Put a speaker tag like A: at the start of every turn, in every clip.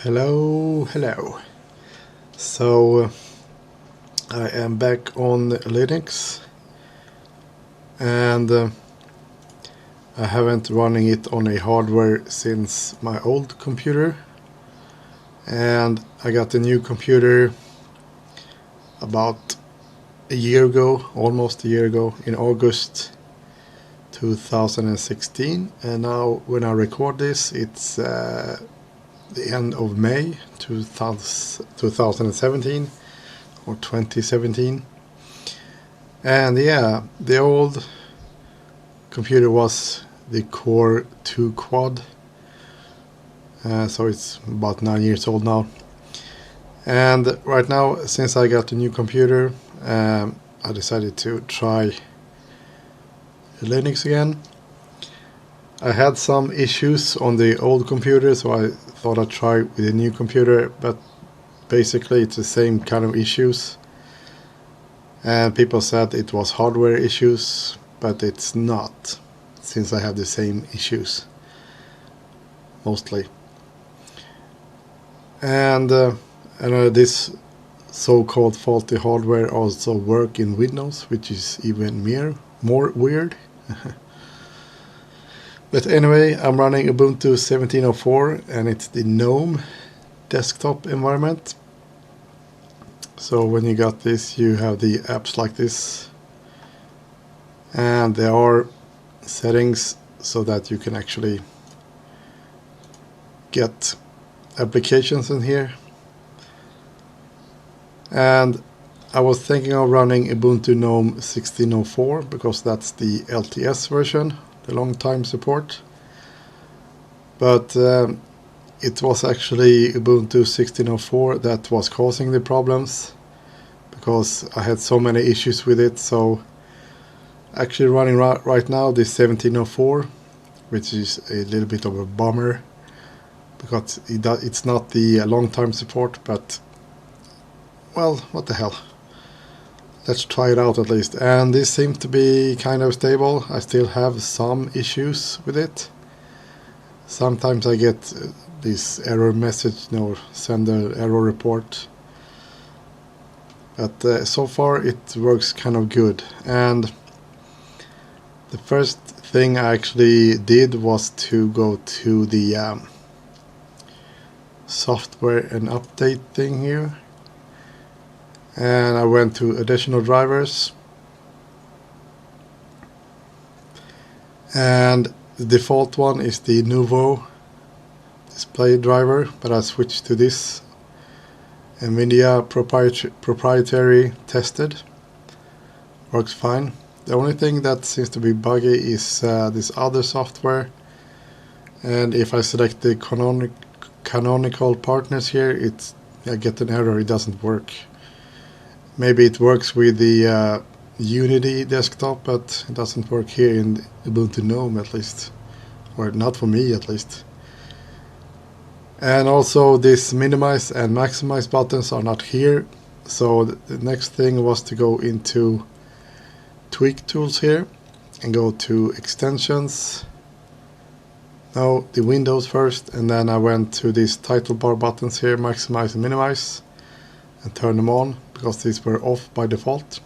A: Hello. So I am back on Linux, and I haven't running it on a hardware since my old computer, and I got a new computer about a year ago, almost a year ago, in August 2016, and now when I record this it's the end of May 2017 or 2017. And yeah, the old computer was the Core 2 Quad, so it's about 9 years old now. And right now, since I got a new computer, I decided to try Linux again. I had some issues on the old computer, so I thought I'd try with a new computer, but basically it's the same kind of issues. And people said it was hardware issues, but it's not, since I have the same issues mostly. And this so-called faulty hardware also work in Windows, which is even more weird. But anyway, I'm running Ubuntu 17.04, and it's the GNOME desktop environment. So when you got this, you have the apps like this, and there are settings so that you can actually get applications in here. And I was thinking of running Ubuntu Gnome 17.04 because that's the LTS version, the long time support. But it was actually Ubuntu 16.04 that was causing the problems, because I had so many issues with it. So actually running right now the 17.04, which is a little bit of a bummer, because it's not the long time support, but well, what the hell. Let's try it out at least. And this seems to be kind of stable. I still have some issues with it. Sometimes I get this error message, send an error report. But so far it works kind of good. And the first thing I actually did was to go to the software and update thing here. And I went to additional drivers, and the default one is the Nouveau display driver, but I switched to this NVIDIA proprietary tested. Works fine. The only thing that seems to be buggy is this other software, and if I select the canonical partners here, I get an error, it doesn't work. Maybe it works with the Unity desktop, but it doesn't work here in Ubuntu Gnome at least, or not for me at least. And also this minimize and maximize buttons are not here, so the next thing was to go into tweak tools here and go to extensions. No, the Windows first, and then I went to these title bar buttons here, maximize and minimize, and turn them on, because these were off by default.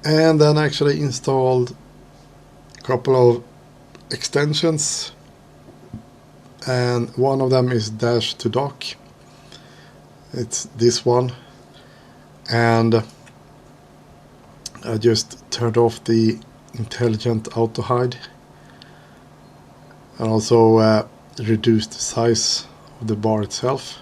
A: And then I actually installed a couple of extensions, and one of them is dash to dock. It's this one, and I just turned off the intelligent auto hide, and also reduced the size of the bar itself.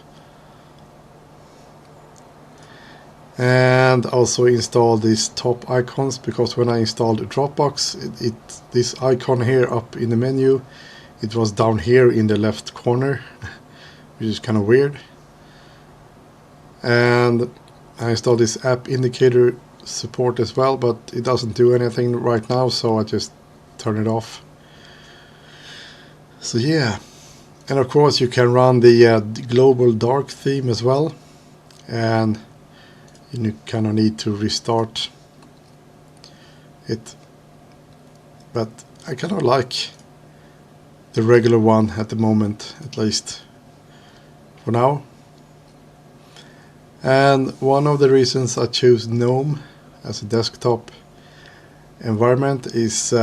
A: And also install these top icons, because when I installed Dropbox, this icon here up in the menu, it was down here in the left corner, which is kind of weird. And I installed this app indicator support as well, but it doesn't do anything right now, so I just turn it off. So yeah, and of course you can run the global dark theme as well, and you kind of need to restart it. But I kind of like the regular one at the moment, at least for now. And one of the reasons I choose GNOME as a desktop environment is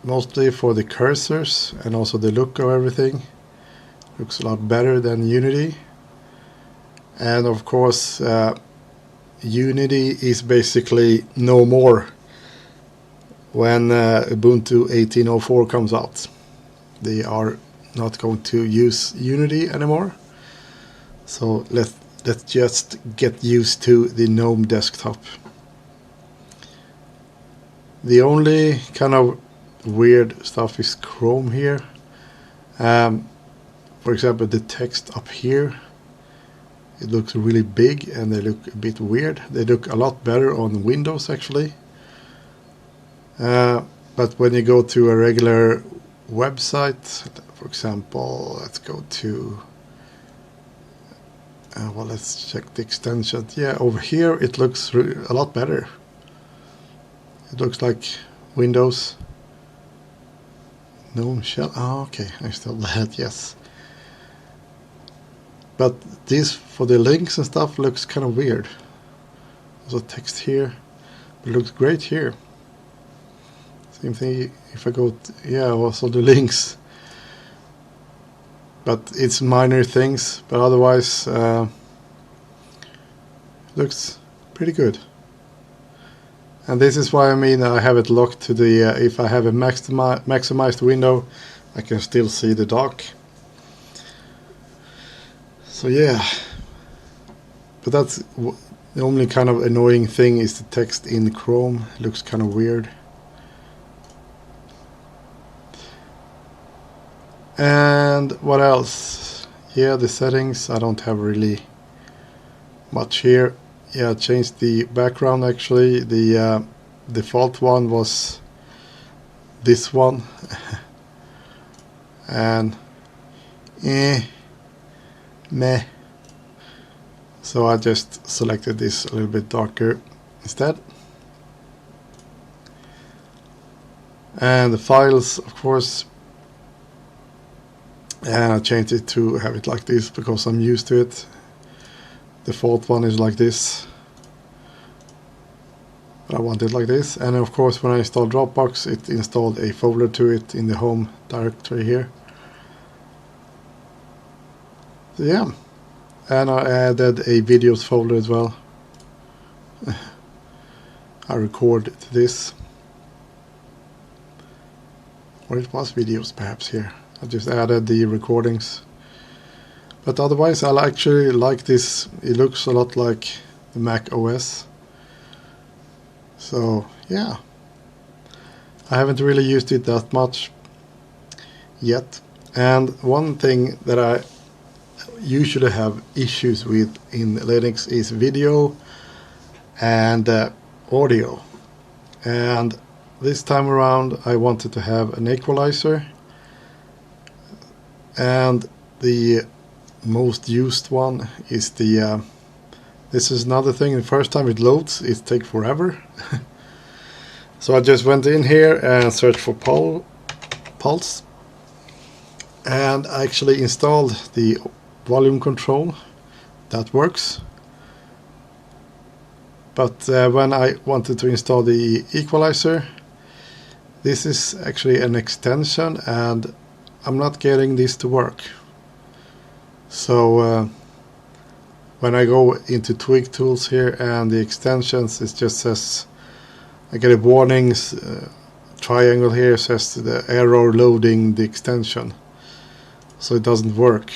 A: mostly for the cursors and also the look of everything. Looks a lot better than Unity. And of course Unity is basically no more when Ubuntu 18.04 comes out. They are not going to use Unity anymore. So let's just get used to the GNOME desktop. The only kind of weird stuff is Chrome here. For example, the text up here, it looks really big and they look a bit weird. They look a lot better on Windows actually. But when you go to a regular website, for example, let's go to well, let's check the extension. Yeah, over here it looks a lot better. It looks like Windows. GNOME shell. Oh, okay, I installed that. Yes. But this for the links and stuff looks kind of weird. Also text here, but it looks great here. Same thing if I go yeah, also the links. But it's minor things, but otherwise looks pretty good. And this is why I have it locked to the if I have a maximized window, I can still see the dock. So yeah, but that's the only kind of annoying thing is the text in Chrome. It looks kind of weird. And what else? Yeah, the settings, I don't have really much here. Yeah, I changed the background actually. The default one was this one. And meh. So I just selected this a little bit darker instead. And the files, of course, and I changed it to have it like this because I'm used to it. Default one is like this. I want it like this. And of course when I installed Dropbox, it installed a folder to it in the home directory here. So yeah, and I added a videos folder as well. I record to this, or it was videos perhaps here. I just added the recordings, but otherwise I actually like this. It looks a lot like the Mac OS. So yeah, I haven't really used it that much yet. And one thing that I usually have issues with in Linux is video and audio. And this time around I wanted to have an equalizer, and the most used one is the this is another thing. The first time it loads, it takes forever. So I just went in here and searched for Pulse, and I actually installed the volume control. That works. But when I wanted to install the equalizer, this is actually an extension and I'm not getting this to work. So when I go into Twig Tools here and the extensions, it just says, I get a warning triangle here, says the error loading the extension. So it doesn't work.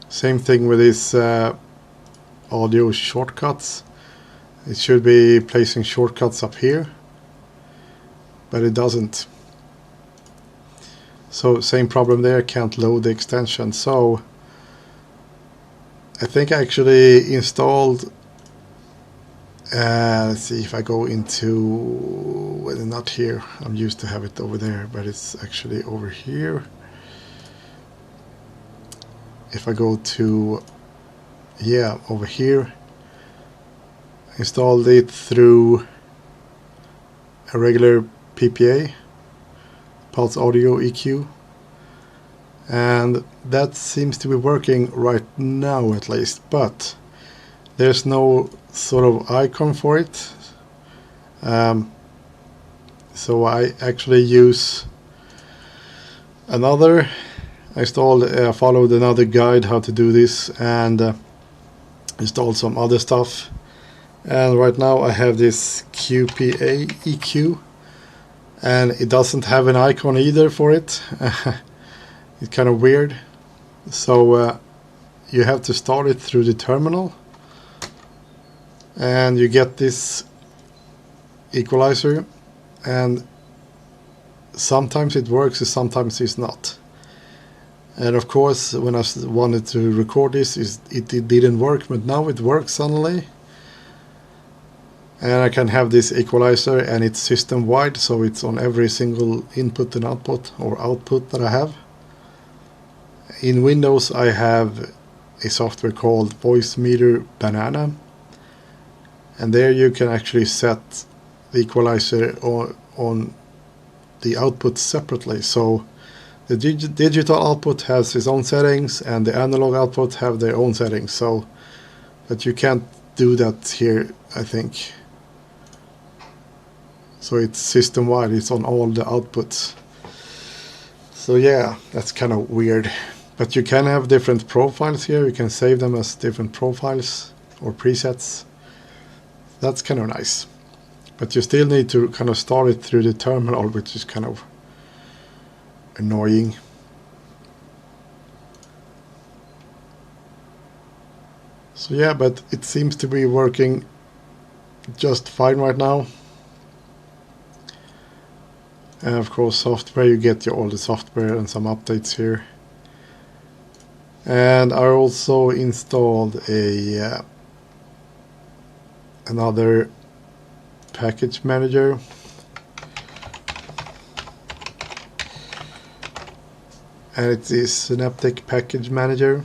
A: Same thing with these audio shortcuts. It should be placing shortcuts up here, but it doesn't. So same problem there, can't load the extension. So I think I actually installed, let's see if I go into, well, not here, I'm used to have it over there, but it's actually over here. If I go to, yeah, over here, installed it through a regular PPA, pulse audio EQ, and that seems to be working right now at least, but there's no sort of icon for it. So I actually use another, followed another guide how to do this, and installed some other stuff. And right now I have this QPA EQ, and it doesn't have an icon either for it. It's kind of weird. So you have to start it through the terminal, and you get this equalizer, and sometimes it works and sometimes it's not. And of course, when I wanted to record this, it didn't work, but now it works suddenly. And I can have this equalizer, and it's system wide, so it's on every single input and output, or output that I have. In Windows I have a software called Voice Meter Banana, and there you can actually set the equalizer on the output separately. So the digital output has its own settings, and the analog output have their own settings. So, but you can't do that here, I think. So it's system wide, it's on all the outputs. So yeah, that's kind of weird. But you can have different profiles here, you can save them as different profiles or presets. That's kind of nice. But you still need to kind of start it through the terminal, which is kind of annoying. So yeah, but it seems to be working just fine right now. And of course, software, you get all the software and some updates here. And I also installed another package manager. And it is Synaptic Package Manager.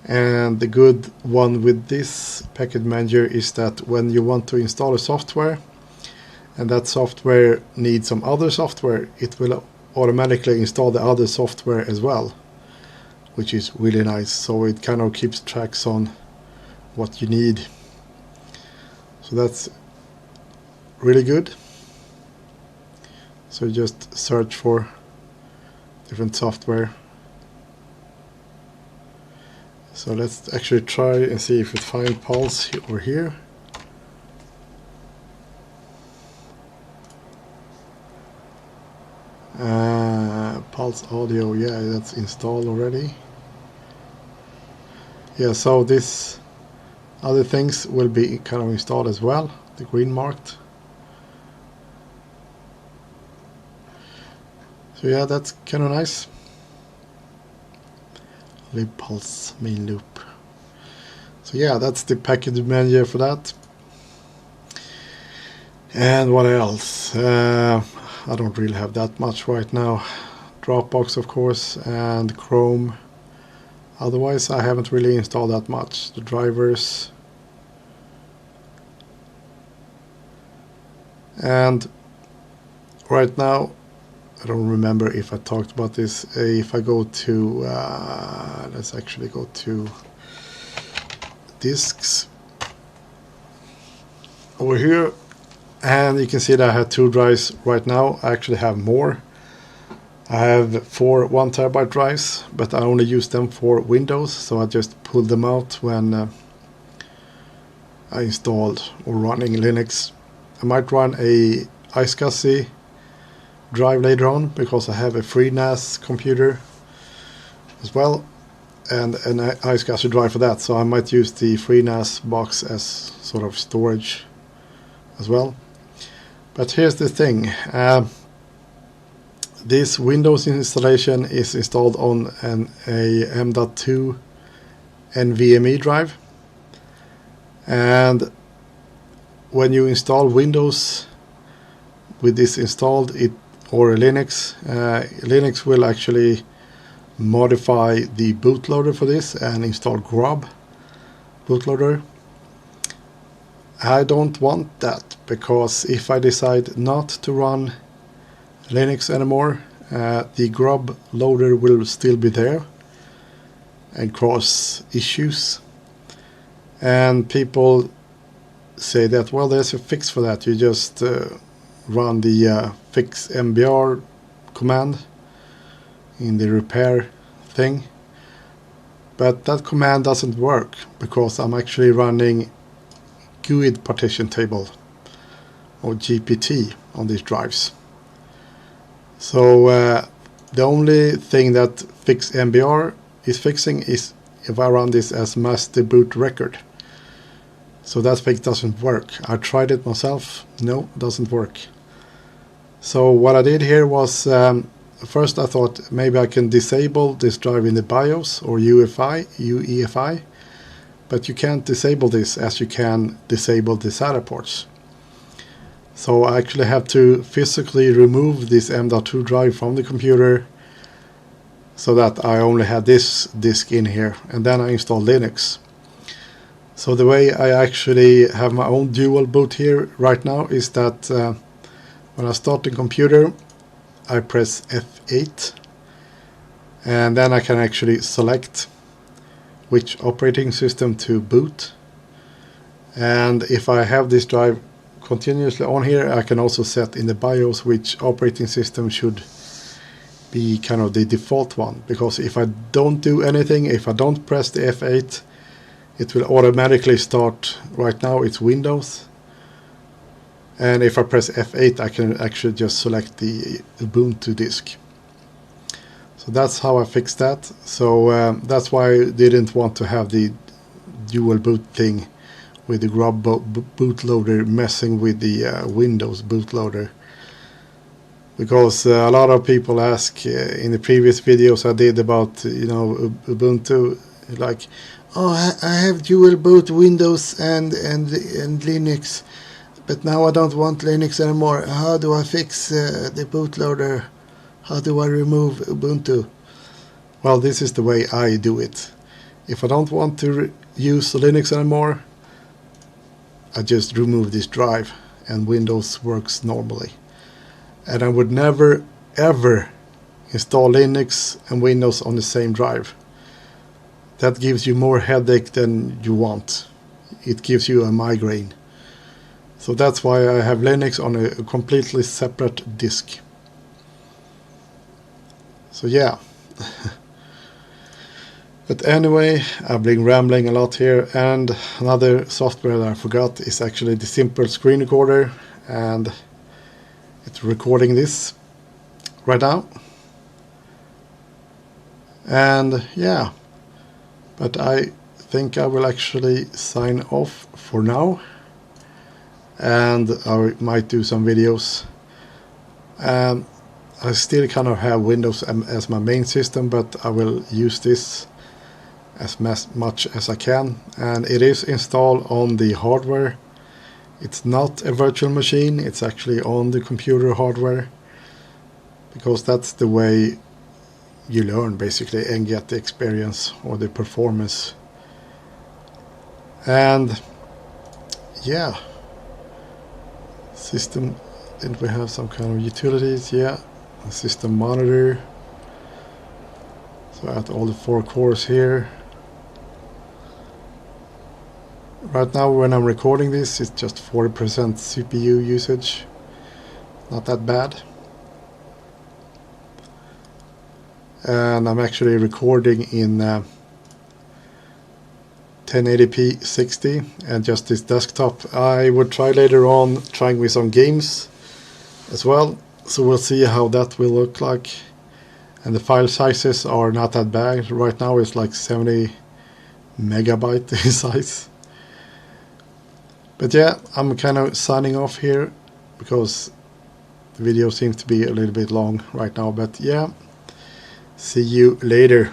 A: And the good one with this package manager is that when you want to install a software, and that software needs some other software, it will automatically install the other software as well, which is really nice. So it kind of keeps tracks on what you need. So that's really good. So just search for different software. So let's actually try and see if we find Pulse over here. Pulse audio, yeah, that's installed already. Yeah, so this other things will be kind of installed as well, the green marked. So yeah, that's kind of nice. Lib Pulse main loop. So yeah, that's the package manager for that. And what else? I don't really have that much right now. Dropbox, of course, and Chrome. Otherwise, I haven't really installed that much. The drivers. And right now, I don't remember if I talked about this. If I go to, let's actually go to disks over here, and you can see that I have 2 drives right now. I actually have more. I have 4 1 terabyte drives, but I only use them for Windows, so I just pull them out when I installed or running Linux. I might run a iSCSI drive later on, because I have a FreeNAS computer as well, and an iSCSI drive for that, so I might use the FreeNAS box as sort of storage as well. But here's the thing, this Windows installation is installed on a M.2 NVMe drive, and when you install Windows with this installed, or Linux, Linux will actually modify the bootloader for this and install Grub bootloader. I don't want that, because if I decide not to run Linux anymore. The grub loader will still be there and cause issues. And people say that, well, there's a fix for that. You just run the fix mbr command in the repair thing. But that command doesn't work because I'm actually running GUID partition table or GPT on these drives. So the only thing that fix mbr is fixing is if I run this as master boot record. So that fix doesn't work. I tried it myself. No, it doesn't work. So what I did here was first I thought maybe I can disable this drive in the BIOS or UEFI, but you can't disable this as you can disable the SATA ports. So I actually have to physically remove this M.2 drive from the computer so that I only had this disk in here, and then I install Linux. So the way I actually have my own dual boot here right now is that when I start the computer, I press F8, and then I can actually select which operating system to boot. And if I have this drive continuously on here, I can also set in the BIOS which operating system should be kind of the default one, because if I don't do anything, if I don't press the F8, it will automatically start. Right now it's Windows, and if I press F8 I can actually just select the Ubuntu disk. So that's how I fixed that. So that's why I didn't want to have the dual boot thing with the grub bootloader messing with the Windows bootloader, because a lot of people ask in the previous videos I did about Ubuntu, like, oh, I have dual boot Windows and Linux, but now I don't want Linux anymore. How do I fix the bootloader? How do I remove Ubuntu? Well, this is the way I do it. If I don't want to use Linux anymore, I just remove this drive and Windows works normally. And I would never ever install Linux and Windows on the same drive. That gives you more headache than you want. It gives you a migraine. So that's why I have Linux on a completely separate disk. So yeah. But anyway, I've been rambling a lot here, and another software that I forgot is actually the simple screen recorder, and it's recording this right now. And yeah, but I think I will actually sign off for now, and I might do some videos. I still kind of have Windows as my main system, but I will use this as much as I can, and it is installed on the hardware. It's not a virtual machine, it's actually on the computer hardware, because that's the way you learn basically and get the experience or the performance. And yeah, system, didn't we have some kind of utilities? Yeah, a system monitor. So I have all the 4 cores here. Right now when I'm recording this, it's just 40% CPU usage. Not that bad. And I'm actually recording in 1080p 60 and just this desktop. I would try later on trying with some games as well, so we'll see how that will look like. And the file sizes are not that bad. Right now it's like 70 megabyte in size. But yeah, I'm kind of signing off here because the video seems to be a little bit long right now. But yeah, see you later.